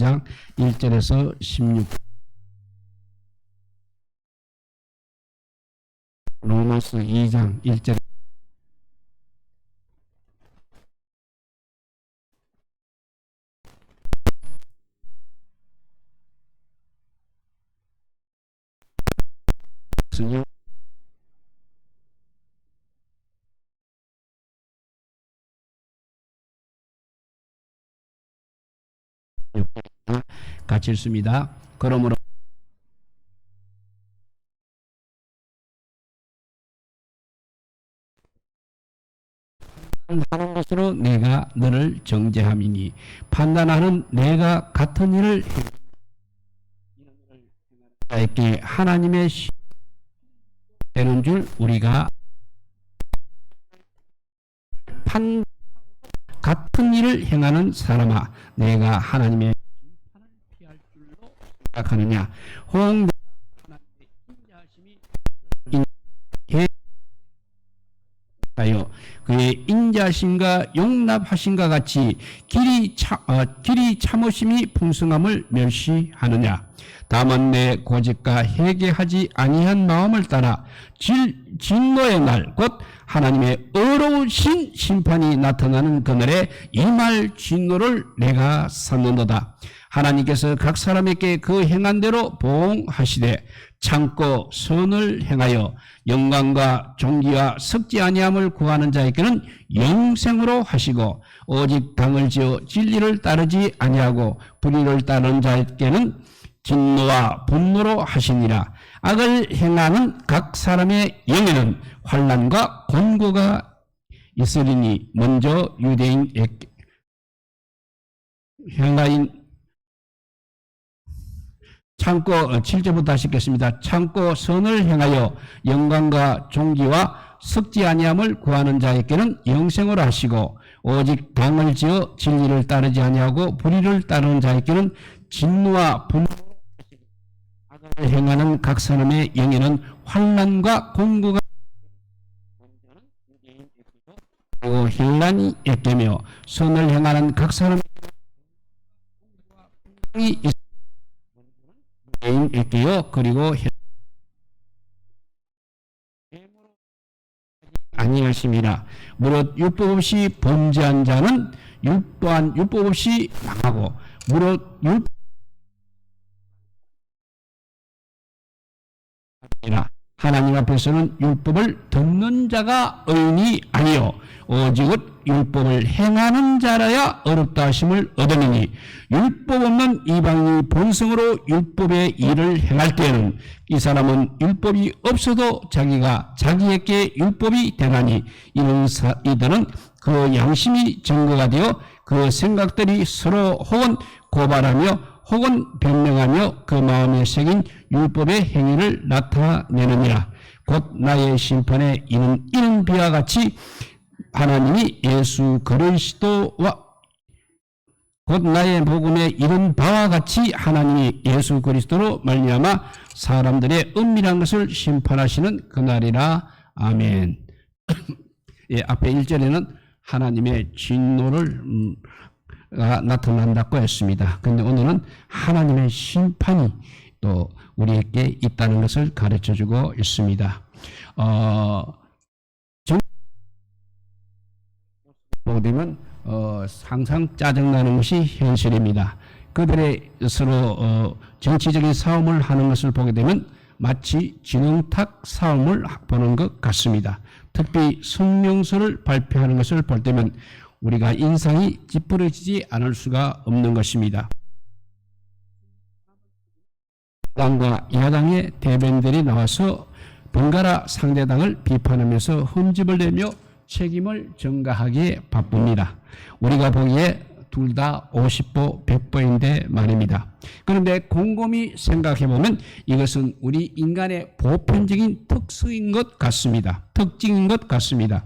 2장 1절에서 16. 로마서 2장 1절. 같이 읽습니다. 그러므로 판단하는 것으로 내가 너를 정죄함이니 판단하는 내가 같은 일을 자에게 하나님의 되는 줄 우리가 같은 일을 행하는 사람아, 내가 하나님의 심판을 피할 줄로 생각하느냐? 혹 하나님의 인자하심이 하여 그의 인자하심과 용납하심과 같이 길이 참으심이 풍성함을 멸시하느냐? 다만 내 고집과 회개하지 아니한 마음을 따라 진노의 날 곧 하나님의 어려우신 심판이 나타나는 그날에 임할 진노를 내가 삼는도다. 하나님께서 각 사람에게 그 행한 대로 보응하시되 참고 선을 행하여 영광과 존귀와 섞지 아니함을 구하는 자에게는 영생으로 하시고 오직 당을 지어 진리를 따르지 아니하고 불의를 따르는 자에게는 진노와 분노로 하시니라. 악을 행하는 각 사람의 영에는 환난과 곤고가 있으리니 먼저 유대인에게 행하인 참고 7절부터 다시 읽겠습니다. 참고 선을 행하여 영광과 존귀와 섞지 아니함을 구하는 자에게는 영생을 하시고 오직 당을 지어 진리를 따르지 아니하고 불의를 따르는 자에게는 진노와 분노를 악을 행하는 각 사람의 영에는 환난과 공고가 그리고 힐난이 있게며 선을 행하는 각 사람의 분당이 있게요. 그리고 아니하심이라. 무릇 율법 없이 범죄한 자는 또한 율법 없이 망하고 무릇 율법 하나님 앞에서는 율법을 듣는 자가 의인이 아니요 오직은 율법을 행하는 자라야 어렵다 하심을 얻으니 율법 없는 이방인이 본성으로 율법의 일을 행할 때에는 이 사람은 율법이 없어도 자기가 자기에게 율법이 되나니 이들은 그 양심이 증거가 되어 그 생각들이 서로 혹은 고발하며 혹은 변명하며 그 마음에 새긴 율법의 행위를 나타내느니라. 곧 나의 심판에 이는 비와 같이 하나님이 예수 그리스도와 곧 나의 복음에 이른 바와 같이 하나님이 예수 그리스도로 말미암아 사람들의 은밀한 것을 심판하시는 그날이라. 아멘. 예, 앞에 1절에는 하나님의 진노를 나타난다고 했습니다. 그런데 오늘은 하나님의 심판이 또 우리에게 있다는 것을 가르쳐주고 있습니다. 보게 되면 항상 짜증나는 것이 현실입니다. 그들의 서로 정치적인 싸움을 하는 것을 보게 되면 마치 진흙탕 싸움을 보는 것 같습니다. 특히 성명서를 발표하는 것을 볼 때면 우리가 인상이 찌푸려지지 않을 수가 없는 것입니다. 야당과 야당의 대변인들이 나와서 번갈아 상대당을 비판하면서 흠집을 내며 책임을 전가하기에 바쁩니다. 우리가 보기에 둘 다 50보 100보인데 말입니다. 그런데 곰곰이 생각해보면 이것은 우리 인간의 보편적인 특성인 것 같습니다. 특징인 것 같습니다.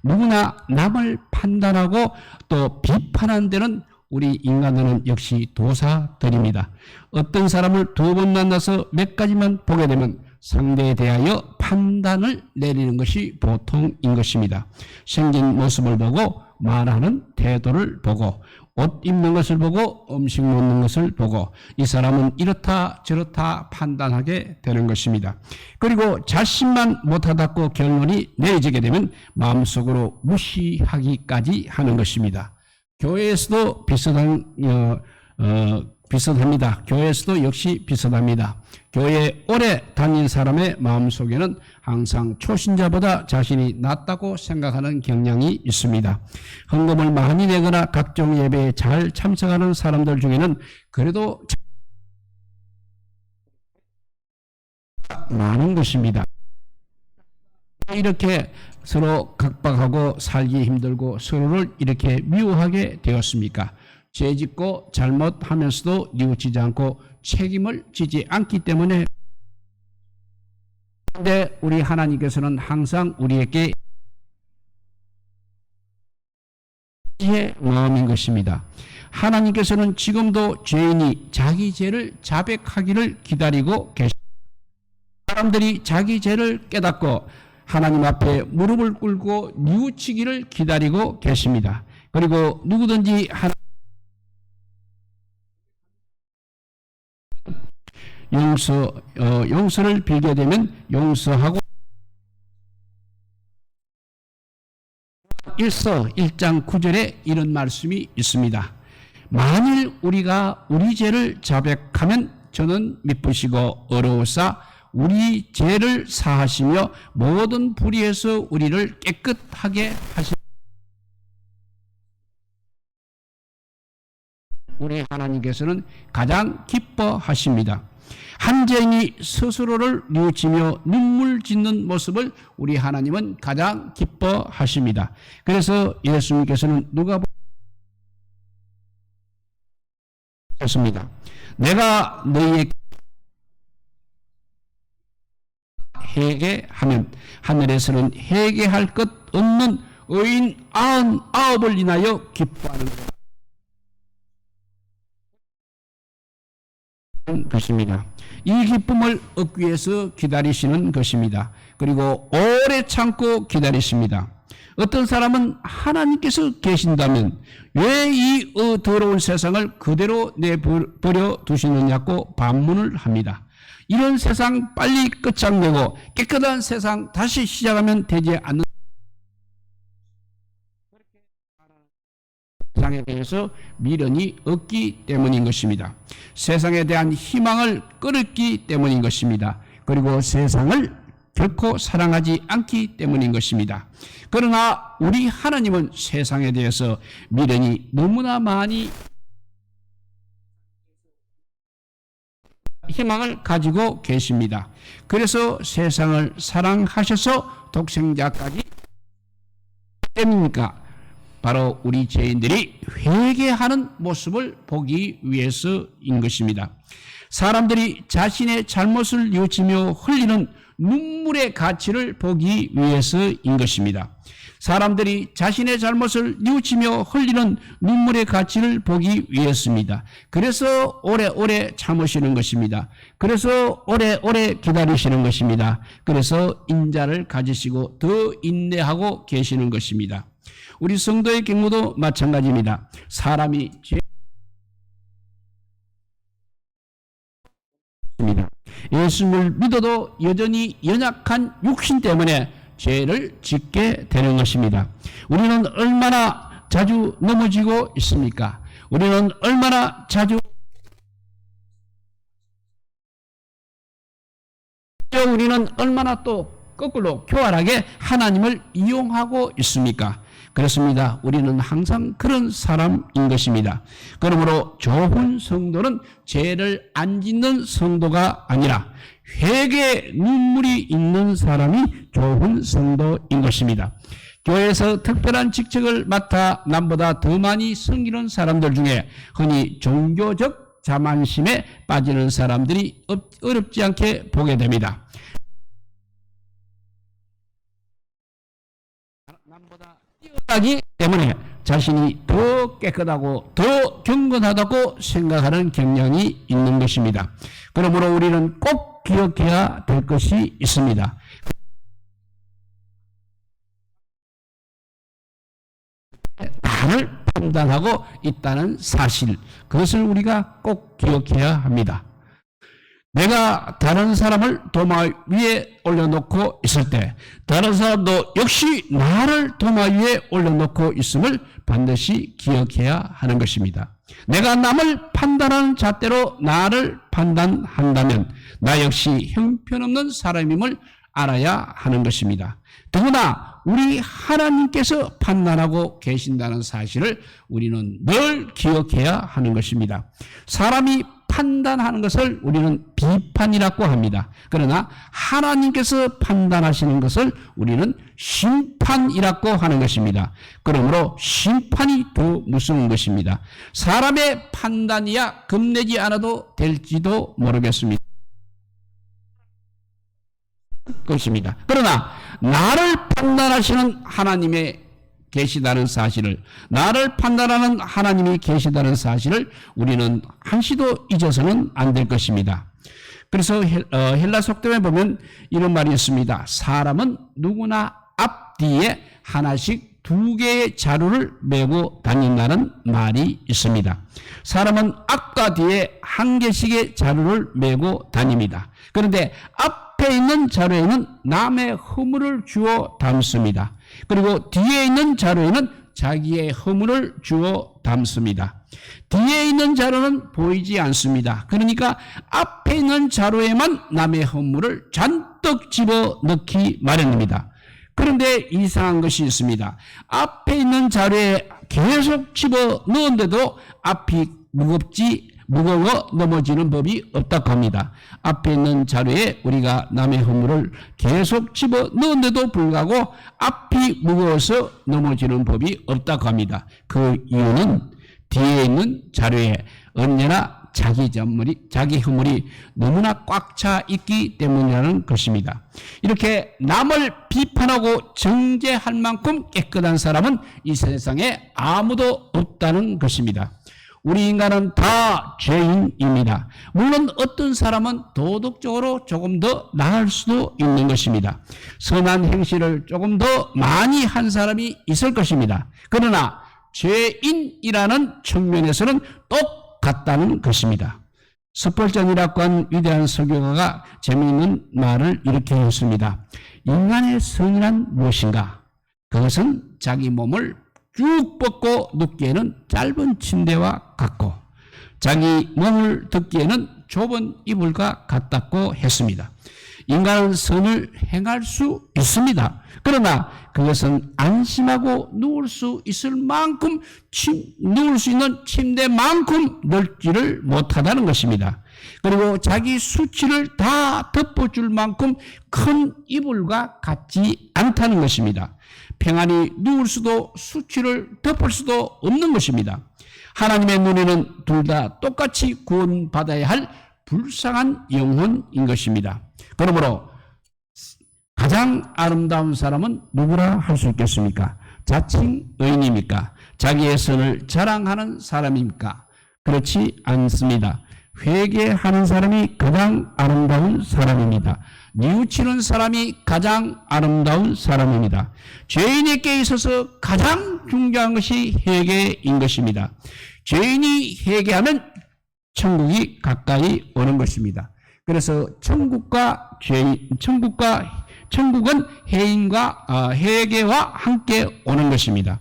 누구나 남을 판단하고 또 비판하는 데는 우리 인간들은 역시 도사들입니다. 어떤 사람을 두 번 만나서 몇 가지만 보게 되면 상대에 대하여 판단을 내리는 것이 보통인 것입니다. 생긴 모습을 보고 말하는 태도를 보고 옷 입는 것을 보고 음식 먹는 것을 보고 이 사람은 이렇다 저렇다 판단하게 되는 것입니다. 그리고 자신만 못하다고 결론이 내려지게 되면 마음속으로 무시하기까지 하는 것입니다. 교회에서도 비슷합니다. 교회에서도 역시 비슷합니다. 교회에 오래 다닌 사람의 마음속에는 항상 초신자보다 자신이 낫다고 생각하는 경향이 있습니다. 헌금을 많이 내거나 각종 예배에 잘 참석하는 사람들 중에는 그래도 많은 것입니다. 이렇게 서로 각박하고 살기 힘들고 서로를 이렇게 미워하게 되었습니까? 죄짓고 잘못하면서도 뉘우치지 않고 책임을 지지 않기 때문에 그런데 우리 하나님께서는 항상 우리에게 의 마음인 것입니다. 하나님께서는 지금도 죄인이 자기 죄를 자백하기를 기다리고 계십니다. 사람들이 자기 죄를 깨닫고 하나님 앞에 무릎을 꿇고 뉘우치기를 기다리고 계십니다. 그리고 누구든지 용서를 빌게 되면 용서하고 1장 9절에 이런 말씀이 있습니다. 만일 우리가 우리 죄를 자백하면 저는 미쁘시고 어려우사 우리 죄를 사하시며 모든 불의에서 우리를 깨끗하게 하시는 우리 하나님께서는 가장 기뻐하십니다. 한 죄인이 스스로를 뉘우치며 눈물 짓는 모습을 우리 하나님은 가장 기뻐하십니다. 그래서 예수님께서는 누가복음 했습니다. 내가 너희에게 회개하면 하늘에서는 회개할 것 없는 의인 99을 인하여 기뻐하는 것입니다. 이 기쁨을 얻기 위해서 기다리시는 것입니다. 그리고 오래 참고 기다리십니다. 어떤 사람은 하나님께서 계신다면 왜 이 더러운 세상을 그대로 내버려 두시느냐고 반문을 합니다. 이런 세상 빨리 끝장내고 깨끗한 세상 다시 시작하면 되지 않는 세상에 대해서 미련이 없기 때문인 것입니다. 세상에 대한 희망을 끊었기 때문인 것입니다. 그리고 세상을 결코 사랑하지 않기 때문인 것입니다. 그러나 우리 하나님은 세상에 대해서 미련이 너무나 많이 희망을 가지고 계십니다. 그래서 세상을 사랑하셔서 독생자까지 때문입니까? 바로 우리 죄인들이 회개하는 모습을 보기 위해서인 것입니다. 사람들이 자신의 잘못을 뉘우치며 흘리는 눈물의 가치를 보기 위해서인 것입니다. 사람들이 자신의 잘못을 뉘우치며 흘리는 눈물의 가치를 보기 위해서입니다. 그래서 오래오래 참으시는 것입니다. 그래서 오래오래 기다리시는 것입니다. 그래서 인자를 가지시고 더 인내하고 계시는 것입니다. 우리 성도의 경우도 마찬가지입니다. 사람이 예수님을 믿어도 여전히 연약한 육신 때문에 죄를 짓게 되는 것입니다. 우리는 얼마나 자주 넘어지고 있습니까? 우리는 얼마나 자주 우리는 얼마나 또 거꾸로 교활하게 하나님을 이용하고 있습니까? 그렇습니다. 우리는 항상 그런 사람인 것입니다. 그러므로 좋은 성도는 죄를 안 짓는 성도가 아니라 회개의 눈물이 있는 사람이 좋은 성도인 것입니다. 교회에서 특별한 직책을 맡아 남보다 더 많이 섬기는 사람들 중에 흔히 종교적 자만심에 빠지는 사람들이 어렵지 않게 보게 됩니다. 남보다 뛰어나기 때문에 자신이 더 깨끗하고 더 경건하다고 생각하는 경향이 있는 것입니다. 그러므로 우리는 꼭 기억해야 될 것이 있습니다. 나를 판단하고 있다는 사실, 그것을 우리가 꼭 기억해야 합니다. 내가 다른 사람을 도마 위에 올려놓고 있을 때 다른 사람도 역시 나를 도마 위에 올려놓고 있음을 반드시 기억해야 하는 것입니다. 내가 남을 판단하는 잣대로 나를 판단한다면 나 역시 형편없는 사람임을 알아야 하는 것입니다. 더구나 우리 하나님께서 판단하고 계신다는 사실을 우리는 늘 기억해야 하는 것입니다. 사람이 판단하는 것을 우리는 비판이라고 합니다. 그러나 하나님께서 판단하시는 것을 우리는 심판이라고 하는 것입니다. 그러므로 심판이 더 무서운 것입니다. 사람의 판단이야 겁내지 않아도 될지도 모르겠습니다. 것입니다. 그러나 나를 판단하시는 하나님의 계시다는 사실을, 나를 판단하는 하나님이 계시다는 사실을 우리는 한시도 잊어서는 안 될 것입니다. 그래서 헬라 속담에 보면 이런 말이 있습니다. 사람은 누구나 앞뒤에 하나씩 두 개의 자루를 메고 다닌다는 말이 있습니다. 사람은 앞과 뒤에 한 개씩의 자루를 메고 다닙니다. 그런데 앞에 있는 자루에는 남의 허물을 주워 담습니다. 그리고 뒤에 있는 자루에는 자기의 허물을 주워 담습니다. 뒤에 있는 자루는 보이지 않습니다. 그러니까 앞에 있는 자루에만 남의 허물을 잔뜩 집어넣기 마련입니다. 그런데 이상한 것이 있습니다. 앞에 있는 자루에 계속 집어넣은데도 앞이 무거워 넘어지는 법이 없다고 합니다. 앞에 있는 자루에 우리가 남의 허물을 계속 집어넣은데도 불구하고 앞이 무거워서 넘어지는 법이 없다고 합니다. 그 이유는 뒤에 있는 자루에 언제나 자기 허물이 너무나 꽉 차 있기 때문이라는 것입니다. 이렇게 남을 비판하고 정죄할 만큼 깨끗한 사람은 이 세상에 아무도 없다는 것입니다. 우리 인간은 다 죄인입니다. 물론 어떤 사람은 도덕적으로 조금 더 나을 수도 있는 것입니다. 선한 행실을 조금 더 많이 한 사람이 있을 것입니다. 그러나 죄인이라는 측면에서는 똑같다는 것입니다. 스펄전이라고 한 위대한 설교가가 재미있는 말을 이렇게 했습니다. 인간의 성이란 무엇인가? 그것은 자기 몸을 쭉 뻗고 눕기에는 짧은 침대와 같고 자기 몸을 듣기에는 좁은 이불과 같다고 했습니다. 인간은 선을 행할 수 있습니다. 그러나 그것은 안심하고 누울 수 있을 만큼 누울 수 있는 침대만큼 넓지를 못하다는 것입니다. 그리고 자기 수치를 다 덮어줄 만큼 큰 이불과 같지 않다는 것입니다. 평안히 누울 수도 수치를 덮을 수도 없는 것입니다. 하나님의 눈에는 둘 다 똑같이 구원받아야 할 불쌍한 영혼인 것입니다. 그러므로 가장 아름다운 사람은 누구라 할 수 있겠습니까? 자칭 의인입니까? 자기의 선을 자랑하는 사람입니까? 그렇지 않습니다. 회개하는 사람이 가장 아름다운 사람입니다. 뉘우치는 사람이 가장 아름다운 사람입니다. 죄인에게 있어서 가장 중요한 것이 회개인 것입니다. 죄인이 회개하면 천국이 가까이 오는 것입니다. 그래서 천국은 회개와 함께 오는 것입니다.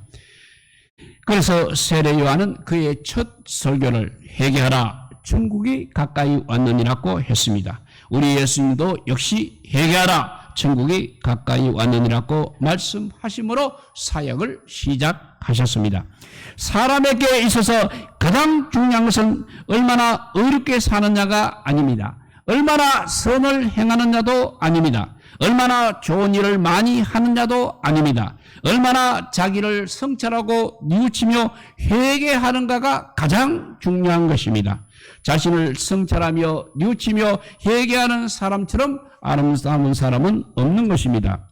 그래서 세례 요한은 그의 첫 설교를 회개하라 천국이 가까이 왔느니라고 했습니다. 우리 예수님도 역시 회개하라 천국이 가까이 왔느니라고 말씀하심으로 사역을 시작하셨습니다. 사람에게 있어서 가장 중요한 것은 얼마나 어렵게 사느냐가 아닙니다. 얼마나 선을 행하느냐도 아닙니다. 얼마나 좋은 일을 많이 하느냐도 아닙니다. 얼마나 자기를 성찰하고 뉘우치며 회개하는가가 가장 중요한 것입니다. 자신을 성찰하며 뉘우치며 회개하는 사람처럼 아름다운 사람은 없는 것입니다.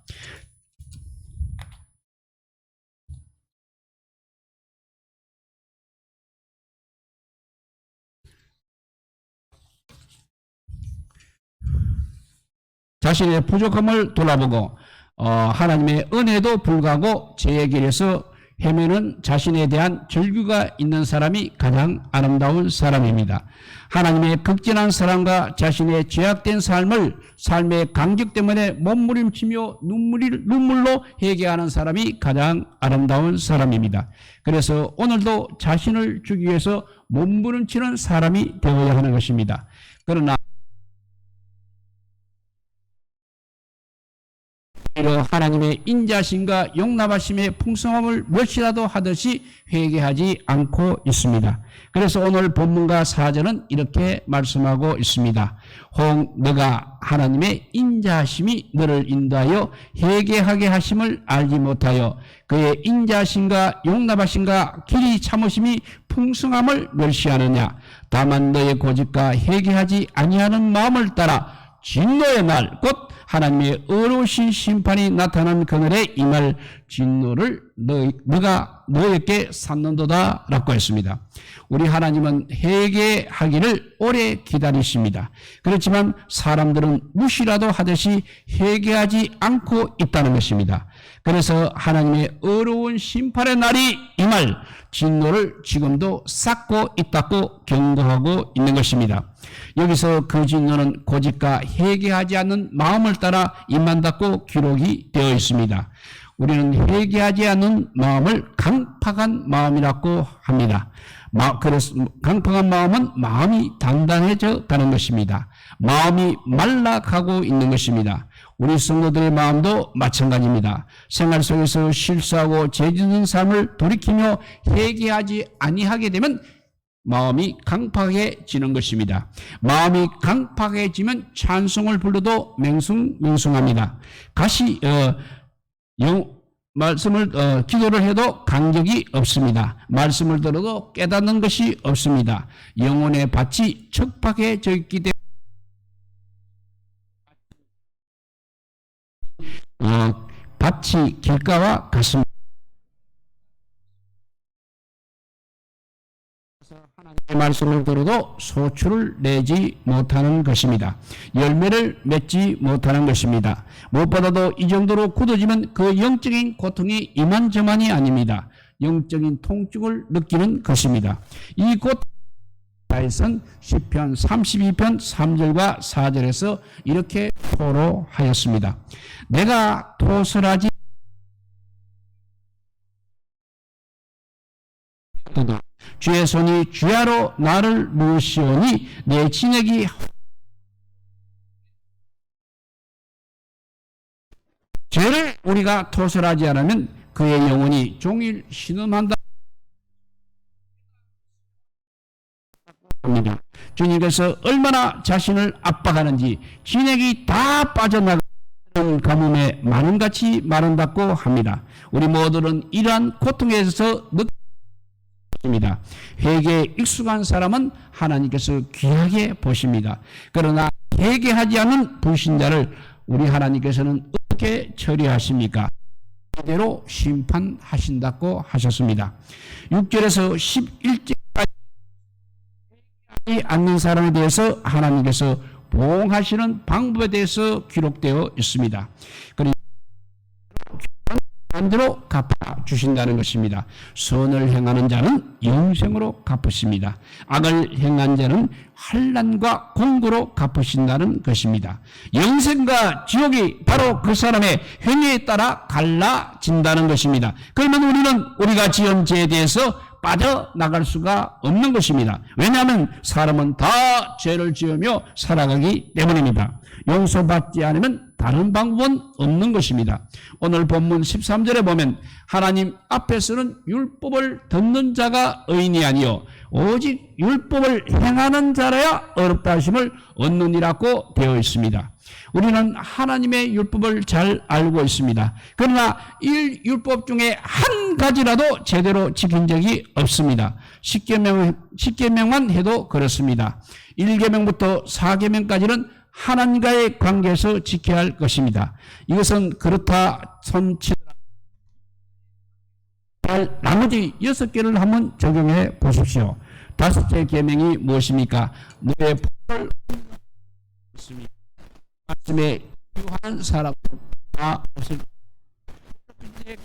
자신의 부족함을 돌아보고 하나님의 은혜도 불구하고 죄의 길에서 헤매는 자신에 대한 절규가 있는 사람이 가장 아름다운 사람입니다. 하나님의 극진한 사랑과 자신의 죄악된 삶의 간격 때문에 몸부림치며 눈물로 회개하는 사람이 가장 아름다운 사람입니다. 그래서 오늘도 자신을 주기 위해서 몸부림치는 사람이 되어야 하는 것입니다. 그러나 하나님의 인자심과 용납하심의 풍성함을 멸시라도 하듯이 회개하지 않고 있습니다. 그래서 오늘 본문과 사절은 이렇게 말씀하고 있습니다. 혹 너가 하나님의 인자심이 너를 인도하여 회개하게 하심을 알지 못하여 그의 인자심과 용납하심과 길이 참으심이 풍성함을 멸시하느냐. 다만 너의 고집과 회개하지 아니하는 마음을 따라 진노의 날 곧 하나님의 의로우신 심판이 나타난 그날에 임할 진노를 너가 너에게 샀는도다 라고 했습니다. 우리 하나님은 회개하기를 오래 기다리십니다. 그렇지만 사람들은 무시라도 하듯이 회개하지 않고 있다는 것입니다. 그래서 하나님의 의로운 심판의 날이 임할 진노를 지금도 쌓고 있다고 경고하고 있는 것입니다. 여기서 그 진노는 고집과 회개하지 않는 마음을 따라 임한다고 기록이 되어 있습니다. 우리는 회개하지 않는 마음을 강팍한 마음이라고 합니다. 그래서 강팍한 마음은 마음이 단단해져 가는 것입니다. 마음이 말라가고 있는 것입니다. 우리 성도들의 마음도 마찬가지입니다. 생활 속에서 실수하고 죄짓는 삶을 돌이키며 회개하지 아니하게 되면 마음이 강팍해지는 것입니다. 마음이 강팍해지면 찬송을 불러도 맹숭맹숭합니다. 기도를 해도 간격이 없습니다. 말씀을 들어도 깨닫는 것이 없습니다. 영혼의 밭이 척박해져 있기 때문에 밭이 길가와 같습니다. 하나님의 말씀을 들어도 소출을 내지 못하는 것입니다. 열매를 맺지 못하는 것입니다. 무엇보다도 이 정도로 굳어지면 그 영적인 고통이 이만저만이 아닙니다. 영적인 통증을 느끼는 것입니다. 이 고통에선 시편 32편 3절과 4절에서 이렇게 토로하였습니다. 내가 토설하지 주의 손이 주야로 나를 모시오니 내 진액이 죄를 우리가 토설하지 않으면 그의 영혼이 종일 신음한다. 주님께서 얼마나 자신을 압박하는지 진액이 다 빠져나가는 가뭄에 마른같이 마른다고 합니다. 우리 모두는 이러한 고통에서 입니다. 회개에 익숙한 사람은 하나님께서 귀하게 보십니다. 그러나 회개하지 않은 불신자를 우리 하나님께서는 어떻게 처리하십니까? 그대로 심판하신다고 하셨습니다. 6절에서 11절까지 회개하지 않는 사람에 대해서 하나님께서 보응하시는 방법에 대해서 기록되어 있습니다. 그리고 반대로 갚아주신다는 것입니다. 선을 행하는 자는 영생으로 갚으십니다. 악을 행한 자는 환난과 공고로 갚으신다는 것입니다. 영생과 지옥이 바로 그 사람의 행위에 따라 갈라진다는 것입니다. 그러면 우리는 우리가 지은 죄에 대해서 빠져나갈 수가 없는 것입니다. 왜냐하면 사람은 다 죄를 지으며 살아가기 때문입니다. 용서받지 않으면 다른 방법은 없는 것입니다. 오늘 본문 13절에 보면 하나님 앞에서는 율법을 듣는 자가 의인이 아니요 오직 율법을 행하는 자라야 어렵다 하심을 얻느니라고 되어 있습니다. 우리는 하나님의 율법을 잘 알고 있습니다. 그러나 이 율법 중에 한 가지라도 제대로 지킨 적이 없습니다. 10계명만 해도 그렇습니다. 1계명부터 4계명까지는 하나님과의 관계에서 지켜야 할 것입니다. 이것은 그렇다 손치더라도 나머지 6개를 한번 적용해 보십시오. 5째 계명이 무엇입니까? 너의 복을 말씀에 유하는 사람 다 없을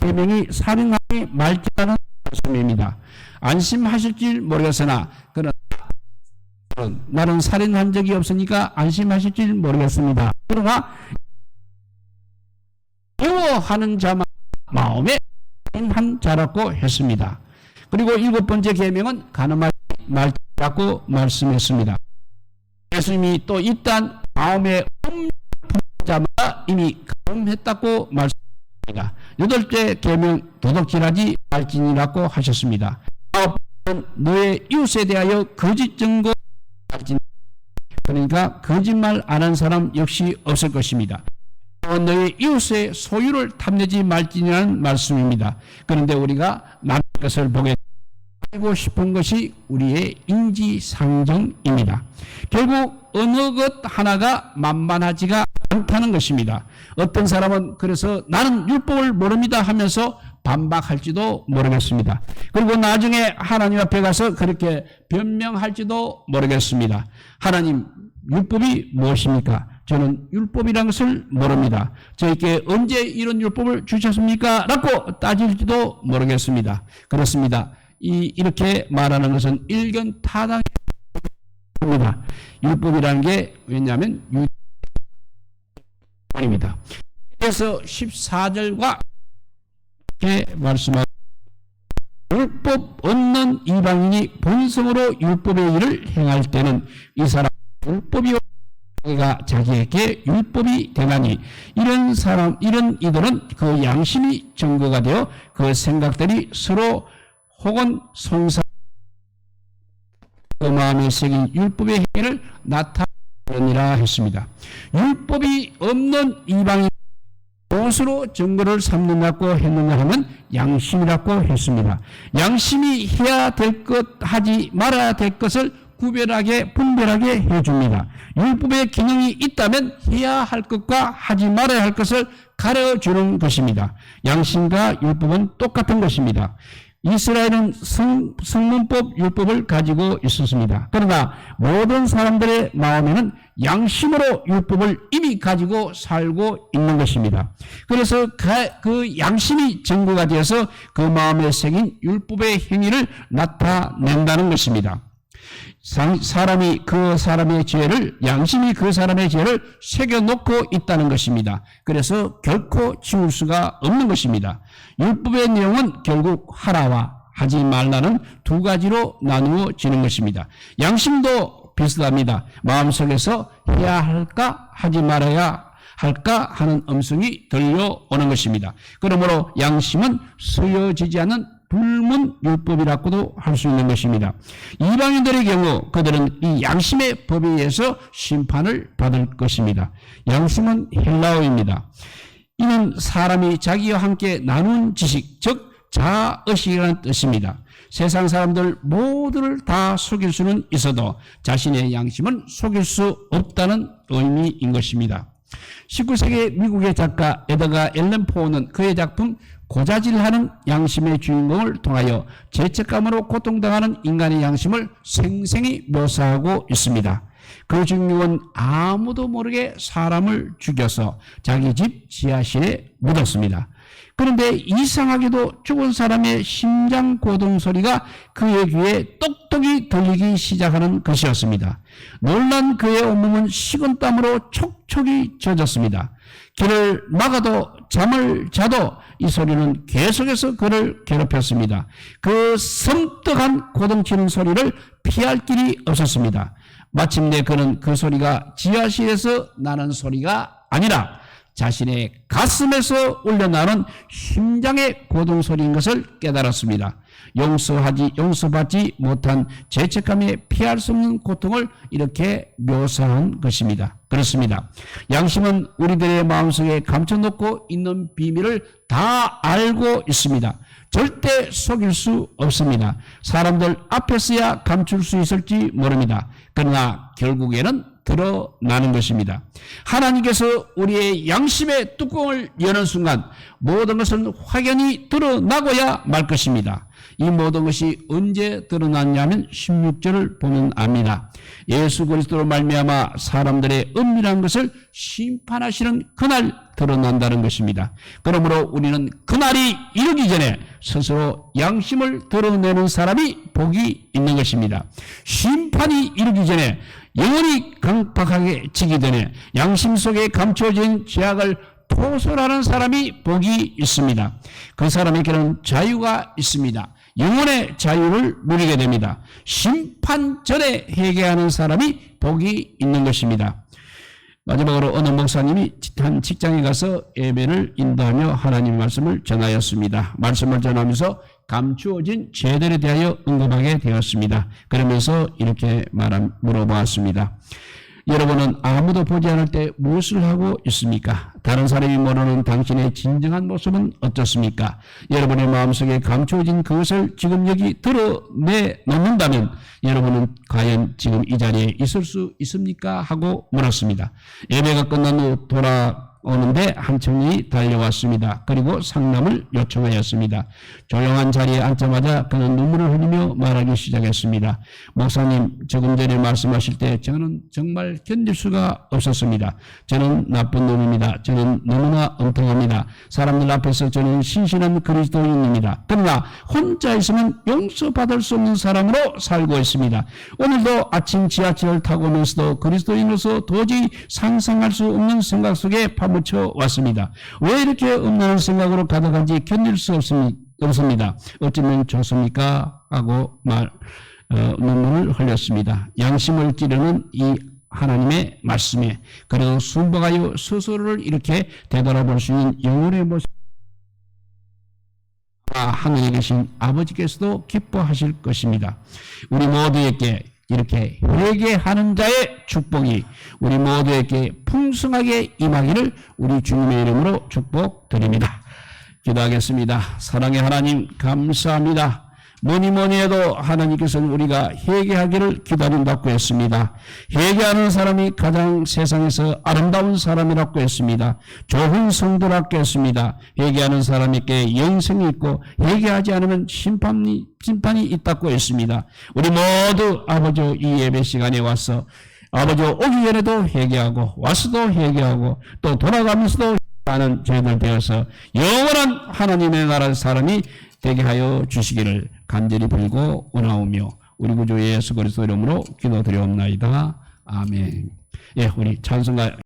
계명이 살인하지 말자는 말씀입니다. 안심하실지 모르겠으나 그러나 나는 살인한 적이 없으니까 안심하실지 모르겠습니다. 그러나 미워하는 자만 마음에 한 자라고 했습니다. 그리고 7번째 계명은 가늠하지 말자고 말씀했습니다. 예수님이 또 일단 마음에 없는 자마다 이미 가늠했다고 말씀했습니다. 8째 계명 도둑질하지 말지니라고 하셨습니다. 9번은 너의 이웃에 대하여 거짓 증거 말지니, 그러니까 거짓말 안 한 사람 역시 없을 것입니다. 너의 이웃의 소유를 탐내지 말지니라는 말씀입니다. 그런데 우리가 남의 것을 보게 하고 싶은 것이 우리의 인지상정입니다. 결국 어느 것 하나가 만만하지가 않다는 것입니다. 어떤 사람은 그래서 나는 율법을 모릅니다 하면서 반박할지도 모르겠습니다. 그리고 나중에 하나님 앞에 가서 그렇게 변명할지도 모르겠습니다. 하나님, 율법이 무엇입니까? 저는 율법이라는 것을 모릅니다. 저에게 언제 이런 율법을 주셨습니까? 라고 따질지도 모르겠습니다. 그렇습니다. 이렇게 말하는 것은 일견 타당입니다. 율법이라는 게 왜냐하면 율법입니다. 그래서 14절과 이렇게 말씀하고 율법 얻는 이방인이 본성으로 율법의 일을 행할 때는 이 사람 율법이 자기에게 율법이 되나니 이런 이들은 그 양심이 증거가 되어 그 생각들이 서로 혹은 송사 그 마음에 새긴 율법의 행위를 나타내니라 했습니다. 율법이 없는 이방인 무엇으로 증거를 삼는다고 했느냐 하면 양심이라고 했습니다. 양심이 해야 될 것 하지 말아야 될 것을 구별하게 분별하게 해줍니다. 율법의 기능이 있다면 해야 할 것과 하지 말아야 할 것을 가려주는 것입니다. 양심과 율법은 똑같은 것입니다. 이스라엘은 성문법 율법을 가지고 있었습니다. 그러나 모든 사람들의 마음에는 양심으로 율법을 이미 가지고 살고 있는 것입니다. 그래서 그 양심이 증거가 되어서 그 마음에 새긴 율법의 행위를 나타낸다는 것입니다. 사람이 그 사람의 죄를, 양심이 그 사람의 죄를 새겨놓고 있다는 것입니다. 그래서 결코 지울 수가 없는 것입니다. 율법의 내용은 결국 하라와 하지 말라는 두 가지로 나누어지는 것입니다. 양심도 비슷합니다. 마음속에서 해야 할까 하지 말아야 할까 하는 음성이 들려오는 것입니다. 그러므로 양심은 쓰여지지 않는 불문율법이라고도 할 수 있는 것입니다. 이방인들의 경우 그들은 이 양심의 법에 의해서 심판을 받을 것입니다. 양심은 헬라어입니다. 이는 사람이 자기와 함께 나눈 지식, 즉 자의식이라는 뜻입니다. 세상 사람들 모두를 다 속일 수는 있어도 자신의 양심은 속일 수 없다는 의미인 것입니다. 19세기 미국의 작가 에드가 앨런 포는 그의 작품 고자질하는 양심의 주인공을 통하여 죄책감으로 고통당하는 인간의 양심을 생생히 묘사하고 있습니다. 그 주인공은 아무도 모르게 사람을 죽여서 자기 집 지하실에 묻었습니다. 그런데 이상하게도 죽은 사람의 심장 고동 소리가 그의 귀에 똑똑히 들리기 시작하는 것이었습니다. 놀란 그의 온몸은 식은땀으로 촉촉이 젖었습니다. 길을 막아도 잠을 자도 이 소리는 계속해서 그를 괴롭혔습니다. 그 섬뜩한 고동치는 소리를 피할 길이 없었습니다. 마침내 그는 그 소리가 지하실에서 나는 소리가 아니라 자신의 가슴에서 울려나오는 심장의 고동소리인 것을 깨달았습니다. 용서받지 못한 죄책감에 피할 수 없는 고통을 이렇게 묘사한 것입니다. 그렇습니다. 양심은 우리들의 마음속에 감춰놓고 있는 비밀을 다 알고 있습니다. 절대 속일 수 없습니다. 사람들 앞에서야 감출 수 있을지 모릅니다. 그러나 결국에는 드러나는 것입니다. 하나님께서 우리의 양심의 뚜껑을 여는 순간 모든 것은 확연히 드러나고야 말 것입니다. 이 모든 것이 언제 드러났냐면 16절을 보면 압니다. 예수 그리스도로 말미암아 사람들의 은밀한 것을 심판하시는 그날 드러난다는 것입니다. 그러므로 우리는 그날이 이르기 전에 스스로 양심을 드러내는 사람이 복이 있는 것입니다. 심판이 이르기 전에 영원히 강팍하게 지기 전에 양심 속에 감춰진 죄악을 포설하는 사람이 복이 있습니다. 그 사람에게는 자유가 있습니다. 영혼의 자유를 누리게 됩니다. 심판 전에 회개하는 사람이 복이 있는 것입니다. 마지막으로 어느 목사님이 한 직장에 가서 예배를 인도하며 하나님의 말씀을 전하였습니다. 말씀을 전하면서 감추어진 죄들에 대하여 언급하게 되었습니다. 그러면서 이렇게 물어보았습니다. 여러분은 아무도 보지 않을 때 무엇을 하고 있습니까? 다른 사람이 모르는 당신의 진정한 모습은 어떻습니까? 여러분의 마음속에 감추어진 그것을 지금 여기 드러내놓는다면 여러분은 과연 지금 이 자리에 있을 수 있습니까? 하고 물었습니다. 예배가 끝난 후 돌아오는데 한 청년이 달려왔습니다. 그리고 상담을 요청하였습니다. 조용한 자리에 앉자마자 그는 눈물을 흘리며 말하기 시작했습니다. 목사님, 조금 전에 말씀하실 때 저는 정말 견딜 수가 없었습니다. 저는 나쁜 놈입니다. 저는 너무나 엉뚱합니다. 사람들 앞에서 저는 신실한 그리스도인입니다. 그러나 혼자 있으면 용서받을 수 없는 사람으로 살고 있습니다. 오늘도 아침 지하철을 타고 오면서도 그리스도인으로서 도저히 상상할 수 없는 생각 속에 파묻혀 왔습니다. 왜 이렇게 없는 생각으로 가득한지 견딜 수 없습니다. 어쩌면 좋습니까? 하고 눈물을 흘렸습니다. 양심을 찌르는 이 하나님의 말씀에 그래도 순박하여 스스로를 이렇게 되돌아볼 수 있는 영혼의 모습, 하늘에 계신 아버지께서도 기뻐하실 것입니다. 우리 모두에게 이렇게 회개하는 자의 축복이 우리 모두에게 풍성하게 임하기를 우리 주님의 이름으로 축복드립니다. 기도하겠습니다. 사랑의 하나님, 감사합니다. 뭐니 해도 하나님께서는 우리가 회개하기를 기다린다고 했습니다. 회개하는 사람이 가장 세상에서 아름다운 사람이라고 했습니다. 좋은 성도라고 했습니다. 회개하는 사람에게 영생이 있고 회개하지 않으면 심판이 있다고 했습니다. 우리 모두 아버지 이 예배 시간에 와서 아버지 오기 전에도 회개하고 와서도 회개하고 또 돌아가면서도 하는 죄들 되어서 영원한 하나님의 나라 사람이 되게 하여 주시기를 간절히 빌고 원하오며 우리 구주 예수 그리스도 이름으로 기도드리옵나이다. 아멘. 예, 우리 찬송가